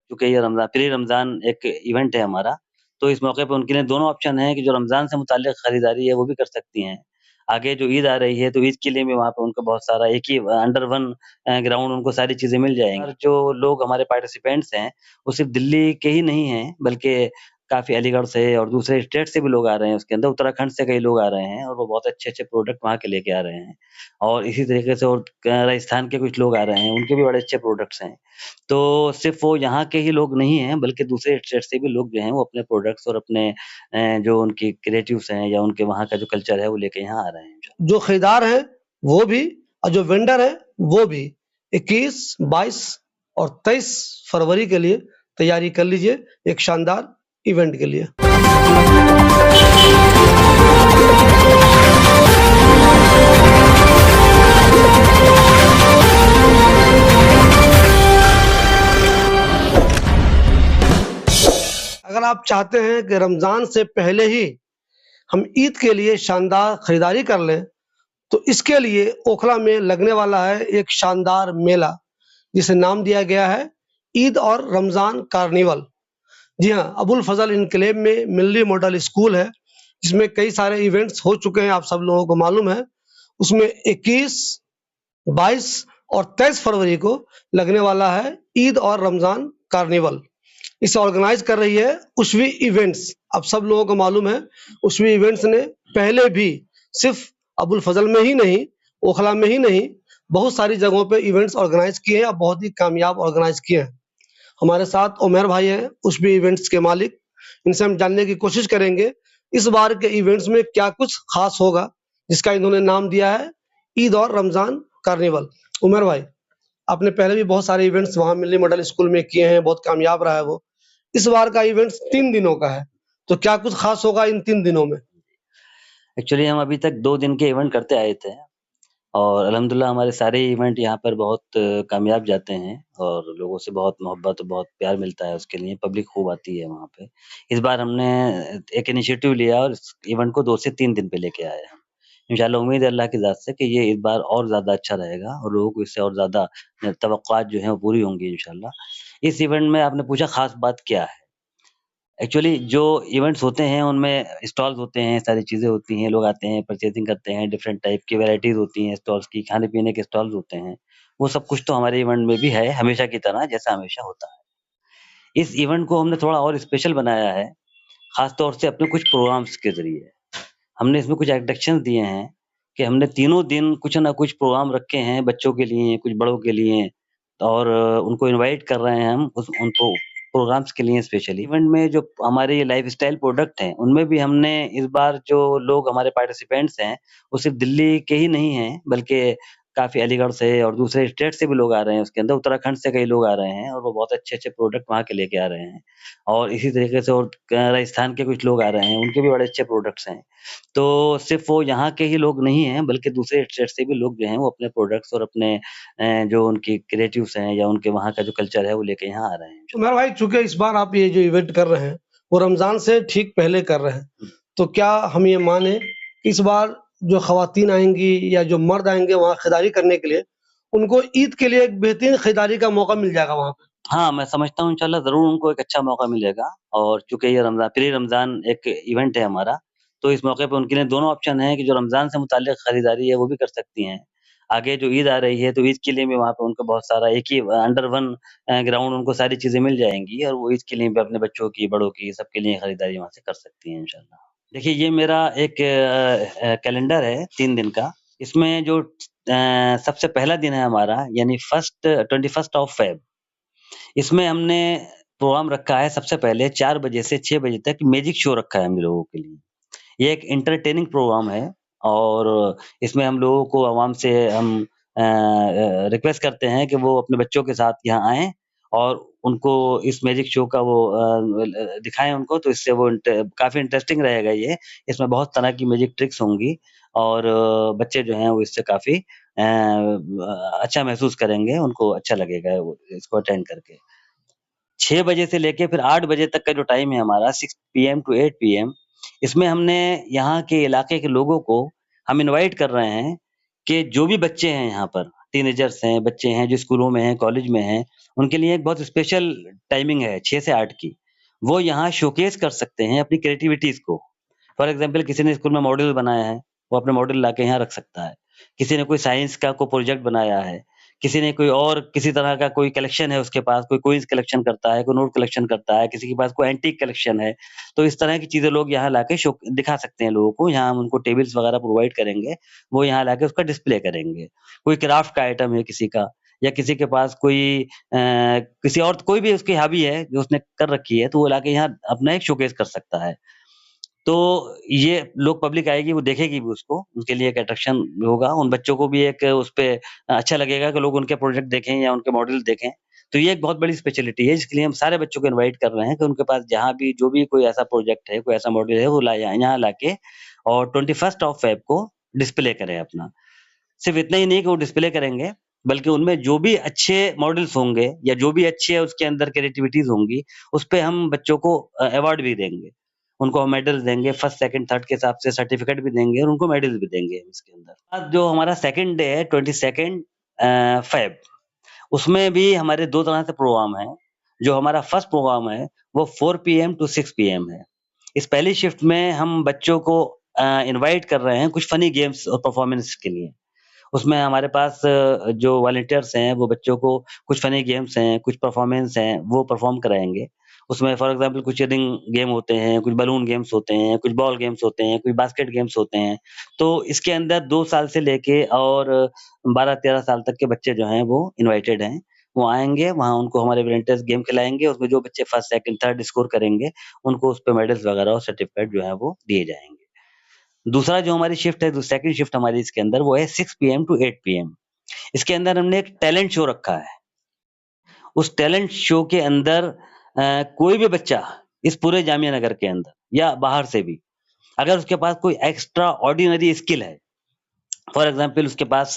चूँकि ये प्री रमज़ान एक इवेंट है हमारा, तो इस मौके पे उनके लिए दोनों ऑप्शन हैं कि जो रमज़ान से मुताल्लिक़ खरीदारी है, वो भी कर सकती हैं। आगे जो ईद आ रही है, तो ईद के लिए भी वहाँ पे उनको बहुत सारा एक ही अंडर वन ग्राउंड उनको सारी चीज़ें मिल जाएँगी। और जो लोग हमारे पार्टिसिपेंट्स हैं, वो सिर्फ़ दिल्ली के ही नहीं हैं, बल्कि काफ़ी अलीगढ़ से और दूसरे स्टेट से भी लोग आ रहे हैं उसके अंदर, उत्तराखंड से कई लोग आ रहे हैं और वो बहुत अच्छे-अच्छे प्रोडक्ट वहाँ के लेके आ रहे हैं। और इसी तरीके से और राजस्थान के कुछ लोग आ रहे हैं, उनके भी बड़े अच्छे प्रोडक्ट्स हैं। तो सिर्फ़ वो यहाँ के ही लोग नहीं हैं, बल्कि दूसरे स्टेट से भी लोग जो हैं, वो अपने प्रोडक्ट्स और अपने जो उनकी क्रिएटिव्स हैं या उनके वहाँ का जो कल्चर है, वो लेके यहाँ आ रहे हैं। जो खरीदार हैं, वो भी और जो वेंडर हैं, वो भी 21, 22 और 23 फरवरी के लिए तैयारी कर लीजिए एक शानदार इवेंट के लिए। अगर आप चाहते हैं कि रमज़ान से पहले ही हम ईद के लिए शानदार खरीदारी कर लें, तो इसके लिए ओखला में लगने वाला है एक शानदार मेला, जिसे नाम दिया गया है ईद और रमज़ान कार्निवल। जी हाँ, अबुल फज़ल इनकलेव में मिलिट्री मॉडल स्कूल है, जिसमें कई सारे इवेंट्स हो चुके हैं, आप सब लोगों को मालूम है। उसमें 21, 22 और 23 फरवरी को लगने वाला है ईद और रमज़ान कार्निवल। इसे ऑर्गेनाइज कर रही है उशवी इवेंट्स। अब सब लोगों को मालूम है, उशवी इवेंट्स ने पहले भी सिर्फ अबुल फजल में ही नहीं, ओखला में ही नहीं, बहुत सारी जगहों पे इवेंट्स ऑर्गेनाइज किए हैं और बहुत ही कामयाब ऑर्गेनाइज किए हैं। हमारे साथ उमर भाई हैं, उशवी इवेंट्स के मालिक। इनसे हम जानने की कोशिश करेंगे इस बार के इवेंट्स में क्या कुछ खास होगा, जिसका इन्होंने नाम दिया है ईद और रमज़ान कार्निवल। उमर भाई, आपने पहले भी बहुत सारे इवेंट्स वहाँ मिलिट्री मॉडल स्कूल में किए हैं, बहुत कामयाब रहा है वो। इस बार का इवेंट 3 दिनों का है, तो क्या कुछ खास होगा इन 3 दिनों में? एक्चुअली हम अभी तक 2 दिन के इवेंट करते आए थे और अल्हम्दुलिल्लाह हमारे सारे इवेंट यहाँ पर बहुत कामयाब जाते हैं और लोगों से बहुत मोहब्बत और बहुत प्यार मिलता है उसके लिए, पब्लिक खूब आती है वहाँ पे। इस बार हमने एक इनिशिएटिव लिया और इस इवेंट को 2 से 3 दिन पे लेके आए हम। इंशाअल्लाह उम्मीद है अल्लाह की ज़ात से कि ये इस बार और ज़्यादा अच्छा रहेगा और लोगों को इससे और ज़्यादा तवक्कुआत जो हैं वो पूरी होंगी इंशाअल्लाह। इस इवेंट में आपने पूछा ख़ास बात क्या है? एक्चुअली जो इवेंट्स होते हैं उनमें स्टॉल्स होते हैं, सारी चीज़ें होती हैं, लोग आते हैं, परचेज़िंग करते हैं, डिफरेंट टाइप की वैराइटीज़ होती हैं स्टॉल्स की, खाने-पीने के स्टॉल्स होते हैं। वो सब कुछ तो हमारे इवेंट में भी है, हमेशा की तरह जैसा हमेशा होता है। इस इवेंट को हमने थोड़ा और स्पेशल बनाया है, ख़ास तौर से अपने कुछ प्रोग्राम्स के ज़रिए। हमने इसमें कुछ एट्रैक्शंस दिए हैं कि हमने तीनों दिन कुछ ना कुछ प्रोग्राम रखे हैं बच्चों के लिए, कुछ बड़ों के लिए और उनको इनवाइट कर रहे हैं हम उनको प्रोग्राम्स के लिए स्पेशली। इवेंट में जो हमारे ये लाइफ़स्टाइल प्रोडक्ट हैं, उनमें भी हमने इस बार जो लोग हमारे पार्टिसिपेंट्स हैं, वो सिर्फ़ दिल्ली के ही नहीं हैं, बल्कि काफ़ी अलीगढ़ से और दूसरे स्टेट से भी लोग आ रहे हैं उसके अंदर, उत्तराखंड से कई लोग आ रहे हैं और वो बहुत अच्छे-अच्छे प्रोडक्ट वहाँ के लेके आ रहे हैं। और इसी तरीके से और राजस्थान के कुछ लोग आ रहे हैं, उनके भी बड़े अच्छे प्रोडक्ट्स हैं। तो सिर्फ़ वो यहाँ के ही लोग नहीं हैं, बल्कि दूसरे स्टेट से भी लोग जो हैं, वो अपने प्रोडक्ट्स और अपने जो उनकी क्रिएटिव्स हैं या उनके वहाँ का जो कल्चर है, वो लेके यहाँ आ रहे हैं। उमर भाई, चूँकि इस बार आप ये जो इवेंट कर रहे हैं, वो रमज़ान से ठीक पहले कर रहे हैं, तो क्या हम ये माने कि इस बार जो ख़वातीन आएँगी या जो मर्द आएँगे वहाँ खरीदारी करने के लिए, उनको ईद के लिए एक बेहतरीन खरीदारी का मौका मिल जाएगा वहाँ पे? हाँ, मैं समझता हूँ इंशाअल्लाह ज़रूर उनको एक अच्छा मौका मिलेगा और चूँकि ये प्री रमज़ान एक इवेंट है हमारा, तो इस मौके पे उनके लिए दोनों ऑप्शन हैं कि जो रमज़ान से मुताल्लिक़ खरीदारी है, वो भी कर सकती हैं। आगे जो ईद आ रही है, तो ईद के लिए भी वहाँ पे उनको बहुत सारा एक ही अंडर वन ग्राउंड उनको सारी चीज़ें मिल जाएँगी और वो ईद के लिए भी अपने बच्चों की, बड़ों की, सबके लिए खरीदारी वहाँ से कर सकती हैं इंशाअल्लाह। देखिए, ये मेरा एक कैलेंडर है 3 दिन का। इसमें जो सबसे पहला दिन है हमारा यानी 21st ऑफ फ़ेब इसमें हमने प्रोग्राम रखा है सबसे पहले 4 बजे से 6 बजे तक मैजिक शो रखा है हम लोगों के लिए। ये एक एंटरटेनिंग प्रोग्राम है और इसमें हम लोगों को आवाम से हम रिक्वेस्ट करते हैं कि वो अपने बच्चों के साथ यहाँ आएँ और उनको इस मैजिक शो का वो दिखाएँ उनको तो इससे वो काफ़ी इंटरेस्टिंग रहेगा ये। इसमें बहुत तरह की मैजिक ट्रिक्स होंगी और बच्चे जो हैं वो इससे काफ़ी अच्छा महसूस करेंगे, उनको अच्छा लगेगा वो इसको अटेंड करके। 6 बजे से लेके फिर 8 बजे तक का जो टाइम है हमारा 6 पीएम टू 8 पीएम इसमें हमने यहाँ के इलाके के लोगों को हम इनवाइट कर रहे हैं कि जो भी बच्चे हैं यहाँ पर, टीनेजर्स हैं, बच्चे हैं जो स्कूलों में हैं, कॉलेज में हैं, उनके लिए एक बहुत स्पेशल टाइमिंग है 6 से 8 की। वो यहाँ शोकेस कर सकते हैं अपनी क्रिएटिविटीज़ को। फॉर एग्ज़ाम्पल किसी ने स्कूल में मॉडल बनाया है, वो अपने मॉडल लाके यहाँ रख सकता है। किसी ने कोई साइंस का कोई प्रोजेक्ट बनाया है, किसी ने कोई और किसी तरह का कोई कलेक्शन है उसके पास, कोई क्विज़ कलेक्शन करता है, कोई नोट कलेक्शन करता है, किसी के पास कोई एंटीक कलेक्शन है। तो इस तरह की चीज़ें लोग यहाँ लाके शो दिखा सकते हैं लोगों को, यहाँ हम उनको टेबल्स वगैरह प्रोवाइड करेंगे, वो यहाँ लाके उसका डिस्प्ले करेंगे। कोई क्राफ्ट का आइटम है किसी का या किसी के पास कोई किसी और कोई भी उसकी हॉबी है जो उसने कर रखी है, तो वो लाके यहाँ अपना एक शोकेस कर सकता है। तो ये लोग पब्लिक आएगी, वो देखेगी भी उसको, उनके लिए एक अट्रैक्शन होगा, उन बच्चों को भी एक उसपे अच्छा लगेगा कि लोग उनके प्रोजेक्ट देखें या उनके मॉडल देखें। तो ये एक बहुत बड़ी स्पेशलिटी है, इसके लिए हम सारे बच्चों को इनवाइट कर रहे हैं कि उनके पास जहाँ भी जो भी कोई ऐसा प्रोजेक्ट है, कोई ऐसा मॉडल है, वो लाएँ यहाँ लाके और 21st ऑफ फ़ेब को डिस्प्ले करें अपना। सिर्फ़ इतना ही नहीं कि वो डिस्प्ले करेंगे, बल्कि उनमें जो भी अच्छे मॉडल्स होंगे या जो भी अच्छे उसके अंदर क्रिएटिविटीज़ होंगी, उसपे हम बच्चों को अवार्ड भी देंगे। उनको हम मेडल्स देंगे, फर्स्ट, सेकंड, थर्ड के हिसाब से सर्टिफ़िकेट भी देंगे और उनको मेडल्स भी देंगे इसके अंदर। आज जो हमारा सेकंड डे है 22nd फ़ेब, उसमें भी हमारे 2 तरह से प्रोग्राम हैं। जो हमारा फर्स्ट प्रोग्राम है, वो 4 पीएम टू 6 पीएम है। इस पहली शिफ्ट में हम बच्चों को इनवाइट कर रहे हैं कुछ फ़नी गेम्स और परफ़ॉर्मेंस के लिए। उसमें हमारे पास जो वॉलंटियर्स हैं, वो बच्चों को कुछ फ़नी गेम्स हैं, कुछ परफ़ॉर्मेंस हैं, वो परफ़ॉर्म कराएँगे। उसमें फॉर एग्ज़ाम्पल कुछ रिंग गेम होते हैं, कुछ बलून गेम्स होते हैं, कुछ बॉल गेम्स होते हैं, कुछ बास्केट गेम्स होते हैं। तो इसके अंदर 2 साल से लेके और 12-13 साल तक के बच्चे जो हैं, वो इनवाइटेड हैं। वो आएँगे, वहाँ उनको हमारे वॉलंटियर्स गेम खिलाएँगे, उसमें जो बच्चे फर्स्ट, सेकंड, थर्ड स्कोर करेंगे, उनको उसपे मेडल्स वगैरह और सर्टिफ़िकेट जो है वो दिए जाएँगे। दूसरा जो हमारी शिफ्ट है, जो सेकंड शिफ्ट हमारी इसके अंदर वो है 6 पीएम टू 8 पीएम। इसके अंदर हमने एक टैलेंट शो रखा है। उस टैलेंट शो के अंदर कोई भी बच्चा इस पूरे जामिया नगर के अंदर या बाहर से भी, अगर उसके पास कोई एक्स्ट्रा ऑर्डिनरी स्किल है, फॉर एग्ज़ाम्पल उसके पास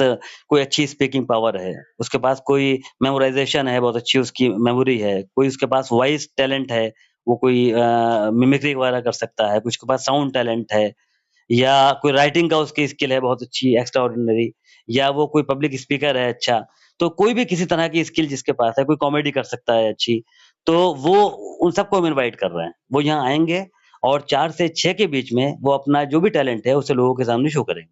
कोई अच्छी स्पीकिंग पावर है, उसके पास कोई मेमोराइज़ेशन है, बहुत अच्छी उसकी मेमोरी है, कोई उसके पास वॉइस टैलेंट है, वो कोई मिमिक्री वगैरह कर सकता है, कुछ के पास साउंड टैलेंट है, या कोई राइटिंग का उसकी स्किल है बहुत अच्छी एक्स्ट्रा ऑर्डिनरी, या वो कोई पब्लिक स्पीकर है अच्छा, तो कोई भी किसी तरह की स्किल जिसके पास है, कोई कॉमेडी कर सकता है अच्छी, तो वो उन सबको हम इनवाइट कर रहे हैं। वो यहाँ आएँगे और 4 से 6 के बीच में वो अपना जो भी टैलेंट है, उसे लोगों के सामने शो करेंगे।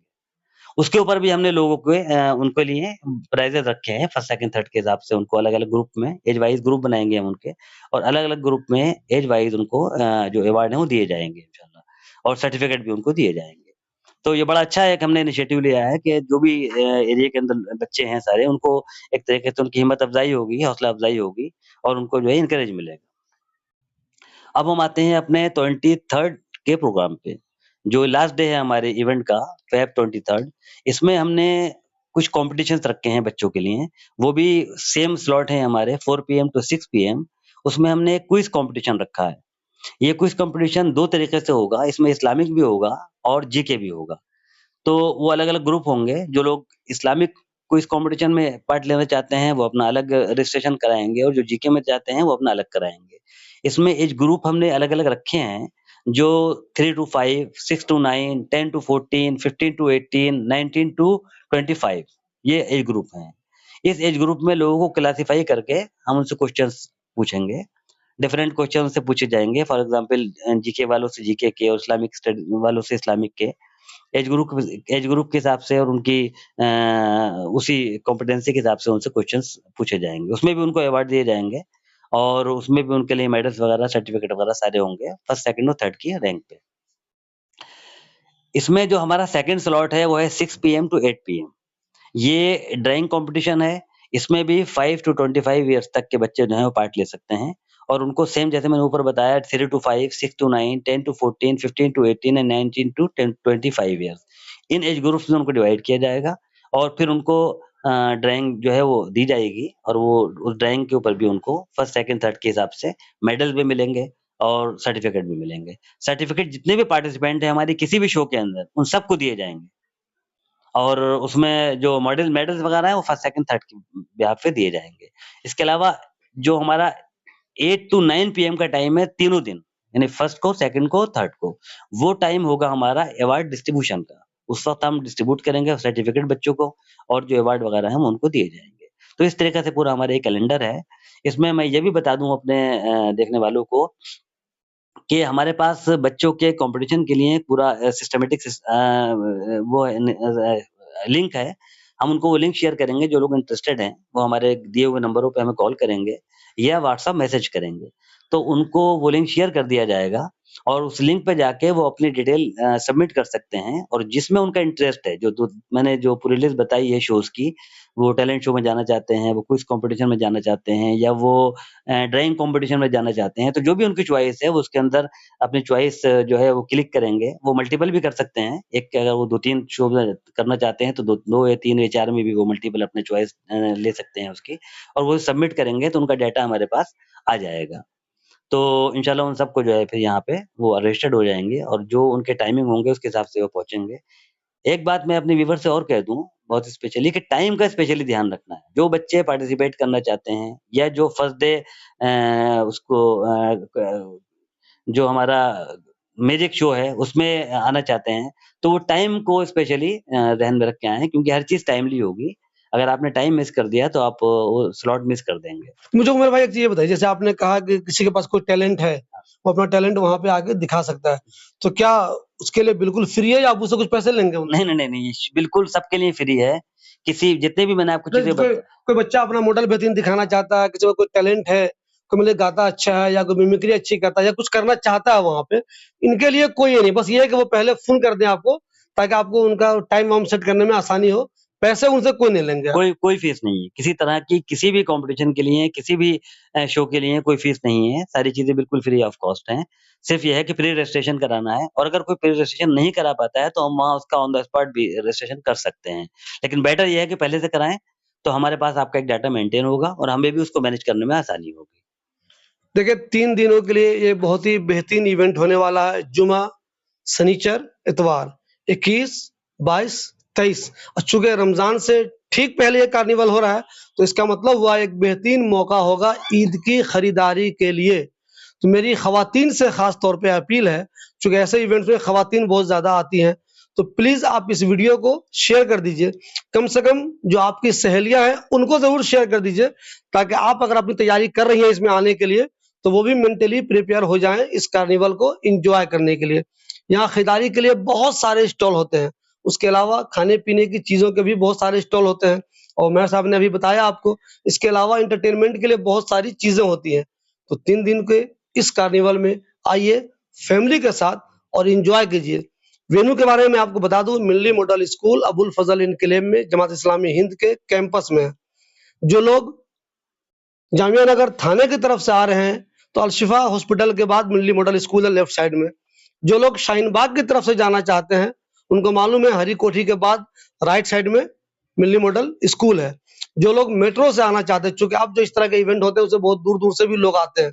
उसके ऊपर भी हमने लोगों के उनके लिए प्राइज़ेज़ रखे हैं, फर्स्ट, सेकंड, थर्ड के हिसाब से उनको अलग-अलग ग्रुप में ऐज वाइज़ ग्रुप बनाएँगे हम उनके और अलग-अलग ग्रुप में ऐज वाइज़ उनको जो अवार्ड हैं वो दिए जाएँगे इंशाल्लाह और सर्टिफ़िकेट भी उनको दिए जाएँगे। तो ये बड़ा अच्छा एक हमने इनिशिएटिव लिया है कि जो भी एरिया के अंदर बच्चे हैं सारे, उनको एक तरीके से उनकी हिम्मत अफ़ज़ाई होगी, हौसला अफ़ज़ाई होगी और उनको जो है एनकरेज मिलेगा। अब हम आते हैं अपने 23rd के प्रोग्राम पे, जो लास्ट डे है हमारे इवेंट का, फ़ेब 23rd। इसमें हमने कुछ कॉम्पिटिशन्स रखे हैं बच्चों के लिए, वो भी सेम स्लॉट है हमारे 4 पीएम टू 6 पीएम। उसमें हमने एक क्विज़ कॉम्पिटिशन रखा है। ये क्विज़ कॉम्पिटिशन 2 तरीके से होगा, इसमें इस्लामिक भी होगा और जीके भी होगा। तो वो अलग-अलग ग्रुप होंगे, जो लोग इस्लामिक क्विज़ कॉम्पिटिशन में पार्ट लेना चाहते हैं, वो अपना अलग रजिस्ट्रेशन कराएँगे और जो जीके में चाहते हैं, वो अपना अलग कराएँगे। इसमें एज ग्रुप हमने अलग-अलग रखे हैं, जो 3 to 5, 6 to 9, 10 to 14, 15 to 18, 19 to 25 ये एज ग्रुप हैं। इस एज ग्रुप में लोगों को क्लासिफाई करके हम उनसे क्वेश्चन्स पूछेंगे। डिफरेंट क्वेश्चन उनसे पूछे जाएँगे, फॉर एग्ज़ाम्पल जीके वालों से जीके के और इस्लामिक स्टडी वालों से इस्लामिक के। एज ग्रुप के हिसाब से और उनकी उसी कॉम्पिटेंसी के हिसाब से उनसे क्वेश्चंस पूछे जाएँगे। उसमें भी उनको अवार्ड दिए जाएँगे और उसमें भी उनके लिए मेडल्स वगैरह, सर्टिफ़िकेट वगैरह सारे होंगे, फर्स्ट, सेकंड और थर्ड की रैंक पे। इसमें जो हमारा सेकंड स्लॉट है, वो है 6 पीएम टू 8 पीएम। ये ड्राइंग कॉम्पिटिशन है, इसमें भी 5 टू 25 इयर्स तक के बच्चे जो हैं वो पार्ट ले सकते हैं और उनको सेम जैसे मैंने ऊपर बताया 3 to 5, 6 to 9, 10 to 14, 15 to 18 and 19 to 10 25 years. In age groups में उनको डिवाइड किया जाएगा और फिर उनको ड्राइंग जो है वो दी जाएगी और वो उस ड्राइंग के ऊपर भी उनको फर्स्ट, सेकंड, थर्ड के हिसाब से मेडल भी मिलेंगे और सर्टिफ़िकेट भी मिलेंगे। सर्टिफ़िकेट जितने भी पार्टिसिपेंट हैं हमारी किसी भी शो के अंदर, उन सबको दिए जाएँगे। और उसमें जो मेडल्स वगैरह हैं वो फर्स्ट, सेकंड, थर्ड की बिहाफ़ पे दिए जाएँगे। इसके अलावा जो हमारा 8 टू 9 पीएम का टाइम है तीनों दिन, यानी फर्स्ट को, सेकंड को, थर्ड को, वो टाइम होगा हमारा अवार्ड डिस्ट्रीब्यूशन का। उस वक़्त हम डिस्ट्रीब्यूट करेंगे सर्टिफ़िकेट बच्चों को और जो अवार्ड वगैरह हैं, वो उनको दिए जाएँगे। तो इस तरीक़े से पूरा हमारा ये कैलेंडर है। इसमें मैं ये भी बता दूँ अपने देखने वालों को कि हमारे पास बच्चों के कॉम्पिटिशन के लिए पूरा सिस्टमैटिक वो है लिंक है। हम उनको वो लिंक शेयर करेंगे, जो लोग इंटरेस्टेड हैं, वो हमारे दिए हुए नंबरों पे हमें कॉल करेंगे या व्हाट्सएप मैसेज करेंगे। तो उनको वो लिंक शेयर कर दिया जाएगा और उस लिंक पे जाके वो अपनी डिटेल सबमिट कर सकते हैं और जिसमें उनका इंटरेस्ट है, मैंने जो पूरी लिस्ट बताई है शोज़ की, वो टैलेंट शो में जाना चाहते हैं, वो क्विज़ कॉम्पिटिशन में जाना चाहते हैं या वो ड्राइंग कॉम्पिटिशन में जाना चाहते हैं, तो जो भी उनकी चॉइस है, वो उसके अंदर अपनी चॉइस जो है वो क्लिक करेंगे। वो मल्टीपल भी कर सकते हैं। एक अगर वो 2-3 शो में करना चाहते हैं, तो 2 या 3 या 4 में भी वो मल्टीपल अपनी चॉइस ले सकते हैं उसकी और वो सबमिट करेंगे, तो उनका डाटा हमारे पास आ जाएगा। तो इंशाल्लाह उन सबको जो है फिर यहाँ पे वो रजिस्टर्ड हो जाएँगे और जो उनके टाइमिंग होंगे, उसके हिसाब से वो पहुँचेंगे। एक बात मैं अपने व्यूअर से और कह दूँ, बहुत स्पेशली कि टाइम का स्पेशली ध्यान रखना है। जो बच्चे पार्टिसिपेट करना चाहते हैं या जो फर्स्ट डे उसको क जो हमारा म्यूज़िक शो है, उसमें आना चाहते हैं, तो वो टाइम को स्पेशली ध्यान में रख के आएँ क्योंकि हर चीज़ टाइमली होगी। अगर आपने टाइम मिस कर दिया, तो आप वो स्लॉट मिस कर देंगे। मुझे उमर भाई एक चीज़ ये बताइए, जैसे आपने कहा कि किसी के पास कोई टैलेंट है, वो अपना टैलेंट वहाँ पे आके दिखा सकता है। तो क्या उसके लिए बिल्कुल फ्री है या आप उससे कुछ पैसे लेंगे उनसे? नहीं, बिल्कुल सबके लिए फ्री है। किसी जितने भी मैंने आपको चीज़ें कोई कोई बच्चा अपना मॉडल बेहतरीन दिखाना चाहता है, किसी को कोई टैलेंट है, कोई मतलब गाता अच्छा है या कोई मिमिक्री अच्छी करता है या कुछ करना चाहता है वहाँ पे, इनके लिए कोई ये नहीं, बस ये है कि वो पहले फ़ोन कर दें आपको, ताकि आपको उनका टाइम वाइम सेट करने में आसानी हो। पैसे उनसे कोई नहीं लेंगे आप। कोई कोई फ़ीस नहीं है। किसी तरह की किसी भी कॉम्पिटिशन के लिए, किसी भी शो के लिए कोई फ़ीस नहीं है। सारी चीज़ें बिल्कुल फ्री ऑफ कॉस्ट हैं। सिर्फ़ ये है कि प्री रजिस्ट्रेशन कराना है और अगर कोई प्री रजिस्ट्रेशन नहीं करा पाता है, तो हम वहाँ उसका ऑन द स्पॉट भी रजिस्ट्रेशन कर सकते हैं। लेकिन बेटर ये है कि पहले से कराएँ, तो हमारे पास आपका एक डाटा मेंटेन होगा और हमें भी उसको मैनेज करने में आसानी होगी। देखिए 3 दिनों के लिए ये बहुत ही बेहतरीन इवेंट होने वाला है। जुमा, शनिचर, इतवार 21, 22, 23 और चूँकि रमज़ान से ठीक पहले ये कार्निवल हो रहा है, तो इसका मतलब हुआ एक बेहतरीन मौका होगा ईद की खरीदारी के लिए। तो मेरी ख़वातीन से ख़ास तौर पे अपील है, चूँकि ऐसे इवेंट्स में ख़वातीन बहुत ज़्यादा आती हैं, तो प्लीज़ आप इस वीडियो को शेयर कर दीजिए। कम से कम जो आपकी सहेलियाँ हैं, उनको ज़रूर शेयर कर दीजिए, ताकि आप अगर अपनी तैयारी कर रही हैं इसमें आने के लिए, तो वो भी मेंटली प्रिपेयर हो जाएँ इस कार्निवल को एन्जॉय करने के लिए। यहाँ खरीदारी के लिए बहुत सारे स्टॉल होते हैं। उसके अलावा खाने-पीने की चीज़ों के भी बहुत सारे स्टॉल होते हैं और मेयर साहब ने अभी बताया आपको, इसके अलावा एंटरटेनमेंट के लिए बहुत सारी चीज़ें होती हैं। तो 3 दिन के इस कार्निवल में आइए फैमिली के साथ और एन्जॉय कीजिए। वेन्यू के बारे में मैं आपको बता दूँ, Milli model school Abul Fazal enclave में जमात इस्लामी हिंद के कैंपस में है। जो लोग जामिया नगर थाने की तरफ से आ रहे हैं, तो अल-शिफा हॉस्पिटल के बाद मिल्ली मॉडल स्कूल है लेफ्ट साइड में। जो लोग शाहीन बाग की तरफ से जाना चाहते हैं, उनको मालूम है हरी कोठी के बाद राइट साइड में मिल्ली मॉडल स्कूल है। जो लोग मेट्रो से आना चाहते हैं, चूँकि अब जो इस तरह के इवेंट होते हैं, उससे बहुत दूर-दूर से भी लोग आते हैं।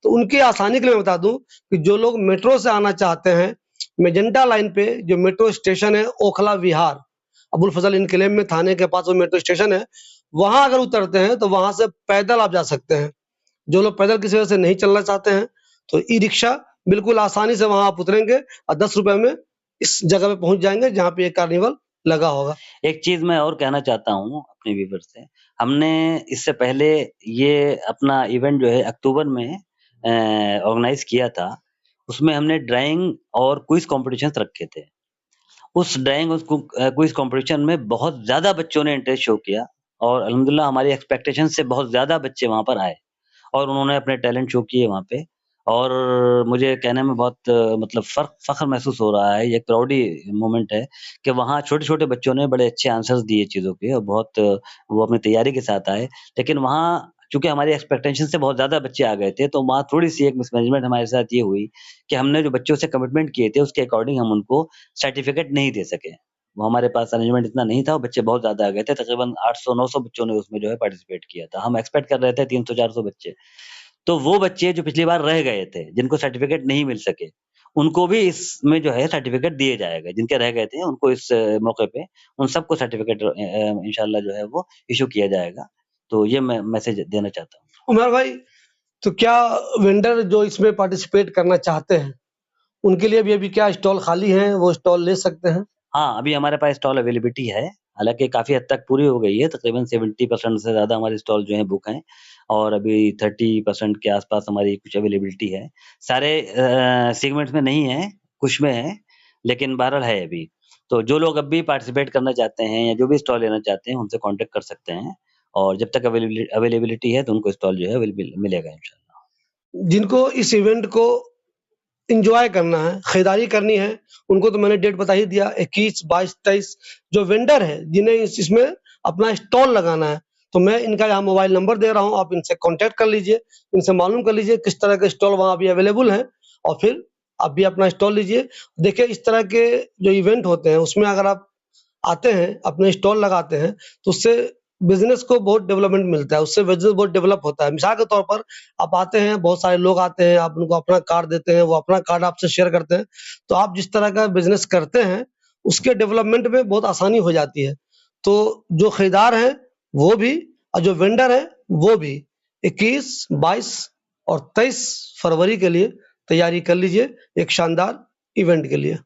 तो उनकी आसानी के लिए मैं बता दूँ कि जो लोग मेट्रो से आना चाहते हैं, मेजेंटा लाइन पे जो मेट्रो स्टेशन है ओखला विहार, अबुल फज़ल इनक्लेव में थाने के पास वो मेट्रो स्टेशन है, वहाँ अगर उतरते हैं तो वहाँ से पैदल आप जा सकते हैं। जो लोग पैदल किसी वजह से नहीं चलना चाहते हैं, तो ई-रिक्शा बिल्कुल आसानी से वहाँ आप उतरेंगे और ₹10 में इस जगह पे पहुँच जाएँगे जहाँ पे ये कार्निवल लगा होगा। एक चीज़ मैं और कहना चाहता हूँ अपने व्यूअर से, हमने इससे पहले ये अपना इवेंट जो है अक्टूबर में ऑर्गेनाइज़ किया था। उसमें हमने ड्राइंग और क्विज़ कॉम्पिटिशन्स रखे थे। उस ड्राइंग क्विज़ कॉम्पिटिशन में बहुत ज़्यादा बच्चों ने इंटरेस्ट शो किया और अल्हम्दुलिल्लाह हमारी एक्सपेक्टेशन से बहुत ज़्यादा बच्चे वहाँ पर आए और उन्होंने अपने टैलेंट शो किए वहाँ पे और मुझे कहने में बहुत मतलब फ़ख्र महसूस हो रहा है, ये एक प्राउडी मोमेंट है कि वहाँ छोटे-छोटे बच्चों ने बड़े अच्छे आंसर्स दिए चीज़ों के और बहुत वो अपनी तैयारी के साथ आए। लेकिन वहाँ चूँकि हमारी एक्सपेक्टेशन से बहुत ज़्यादा बच्चे आ गए थे, तो वहाँ थोड़ी-सी एक मिसमैनेजमेंट हमारे साथ ये हुई कि हमने जो बच्चों से कमिटमेंट किए थे, उसके अकॉर्डिंग हम उनको सर्टिफ़िकेट नहीं दे सके। वो हमारे पास अरेंजमेंट इतना नहीं था और बच्चे बहुत ज़्यादा आ गए थे, तकरीबन 800-900 बच्चों ने उसमें जो है पार्टिसिपेट किया था। हम एक्सपेक्ट कर रहे थे 300-400 बच्चे। तो वो बच्चे जो पिछली बार रह गए थे, जिनको सर्टिफ़िकेट नहीं मिल सके, उनको भी इसमें जो है सर्टिफ़िकेट दिए जाएगा। जिनके रह गए थे उनको इस मौके पे उन सबको सर्टिफ़िकेट इंशाअल्लाह जो है वो इश्यू किया जाएगा। तो ये मैं मैसेज देना चाहता हूँ। उमर भाई, तो क्या वेंडर जो इसमें पार्टिसिपेट करना चाहते हैं, उनके लिए भी अभी क्या स्टॉल खाली हैं, वो स्टॉल ले सकते हैं? हाँ, अभी हमारे पास स्टॉल अवेलेबिलिटी है, हालाँकि काफ़ी हद तक पूरी हो गई है, तकरीबन 70% से ज़्यादा हमारे स्टॉल जो हैं बुक हैं और अभी 30% के आस-पास हमारी कुछ अवेलेबिलिटी है। सारे सेगमेंट्स में नहीं है, कुछ में है, लेकिन बहरहाल है अभी। तो जो लोग अब भी पार्टिसिपेट करना चाहते हैं या जो भी स्टॉल लेना चाहते हैं, उनसे कॉन्टैक्ट कर सकते हैं और जब तक अवेलेबिलिटी है, तो उनको स्टॉल जो है अवेलेबल मिलेगा इंशाल्लाह। जिनको इस इवेंट को एन्जॉय करना है, खरीदारी करनी है, उनको तो मैंने डेट बता ही दिया 21, 22, 23 जो वेंडर है, जिन्हें इसमें अपना स्टॉल लगाना है, तो मैं इनका यहाँ मोबाइल नंबर दे रहा हूँ, आप इनसे कॉन्टैक्ट कर लीजिए, इनसे मालूम कर लीजिए किस तरह के स्टॉल वहाँ अभी अवेलेबल हैं और फिर आप भी अपना स्टॉल लीजिए। देखिए इस तरह के जो इवेंट होते हैं, उसमें अगर आप आते हैं, अपने स्टॉल लगाते हैं, तो उससे बिज़नेस को बहुत डेवलपमेंट मिलता है, उससे बिज़नेस बहुत डेवलप होता है। मिसाल के तौर पर आप आते हैं, बहुत सारे लोग आते हैं, आप उनको अपना कार्ड देते हैं, वो अपना कार्ड आपसे शेयर करते हैं, तो आप जिस तरह का बिज़नेस करते हैं, उसके डेवलपमेंट में बहुत आसानी हो जाती है। तो जो खरीदार हैं, वो भी और जो वेंडर हैं, वो भी 21, 22 और 23 फरवरी के लिए तैयारी कर लीजिए, एक शानदार इवेंट के लिए।